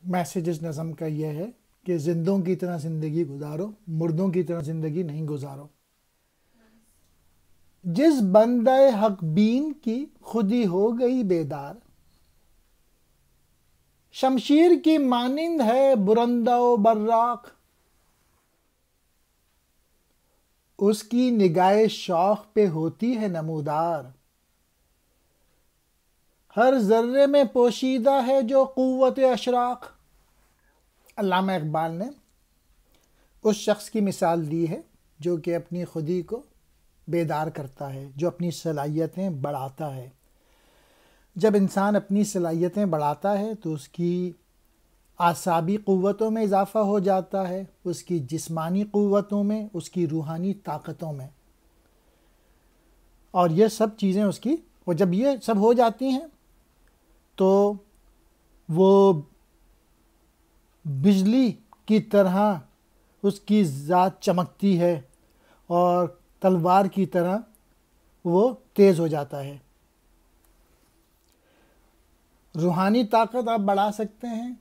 Messages नज़म का यह है कि जिंदों की तरह ज़िंदगी गुजारो, मुर्दों की तरह ज़िंदगी नहीं गुजारो। जिस बंदे हक बीन की खुदी हो गई बेदार, शमशीर की मानिंद है बुरंदा व बर्राक। उसकी निगाह शौक पे होती है नमूदार, हर जर्रे में पोशीदा है जो कुव्वत अशराक। अल्लामा इकबाल ने उस शख्स की मिसाल दी है जो कि अपनी खुदी को बेदार करता है, जो अपनी सलाहियतें बढ़ाता है। जब इंसान अपनी सलाहियतें बढ़ाता है तो उसकी आसाबी क़ुव्वतों में इजाफ़ा हो जाता है, उसकी जिस्मानी क़ुव्वतों में, उसकी रूहानी ताकतों में, और ये सब चीज़ें उसकी, और जब ये सब हो जाती हैं तो वो बिजली की तरह उसकी ज़ात चमकती है और तलवार की तरह वो तेज़ हो जाता है। रूहानी ताकत आप बढ़ा सकते हैं,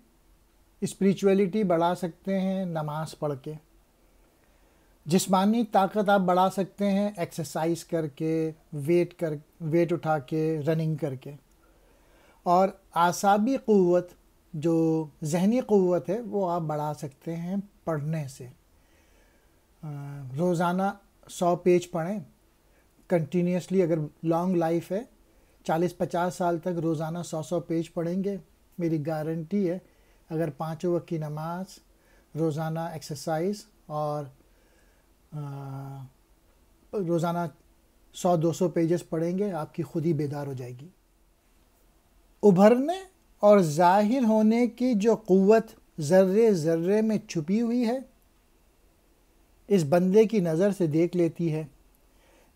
स्पिरिचुअलिटी बढ़ा सकते हैं नमाज पढ़ के। जिस्मानी ताकत आप बढ़ा सकते हैं एक्सरसाइज करके, वेट उठा के, रनिंग करके। और आसाबी क़ुव्वत, जो जहनी क़ुव्वत है, वो आप बढ़ा सकते हैं पढ़ने से। रोज़ाना 100 पेज पढ़ें कंटिन्यूसली। अगर लॉन्ग लाइफ है, 40-50 साल तक रोज़ाना 100 पेज पढ़ेंगे, मेरी गारंटी है अगर 5 वक्त की नमाज, रोज़ाना एक्सरसाइज और रोज़ाना 100-200 पेजेस पढ़ेंगे, आपकी खुद ही बेदार हो जाएगी। उभरने और ज़ाहिर होने की जो क़ुव्वत ज़र्रे ज़र्रे में छुपी हुई है, इस बंदे की नज़र से देख लेती है।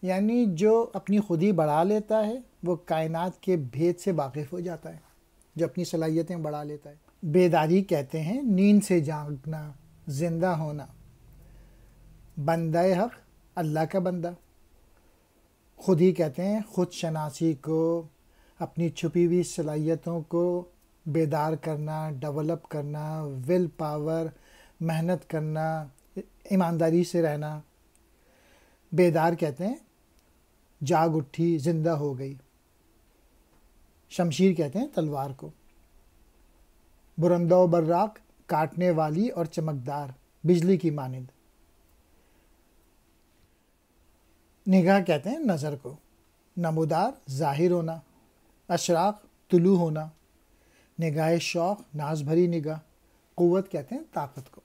यानी जो अपनी खुदी बढ़ा लेता है वो कायनात के भेद से वाकिफ़ हो जाता है, जो अपनी सलाहियतें बढ़ा लेता है। बेदारी कहते हैं नींद से जागना, ज़िंदा होना। बंदा हक़ अल्लाह का बंदा। खुद ही कहते हैं खुद शनासी को, अपनी छुपी हुई सलाहियतों को बेदार करना, डेवलप करना, विल पावर, मेहनत करना, ईमानदारी से रहना। बेदार कहते हैं जाग उठी, ज़िंदा हो गई। शमशीर कहते हैं तलवार को। बुरंदा व बर्राक, काटने वाली और चमकदार, बिजली की मानिंद। निगाह कहते हैं नज़र को। नमूदार, ज़ाहिर होना। अशराक, तुलू होना। निगाह शौक़, नाज भरी निगाह। क़ुव्वत कहते हैं ताकत को।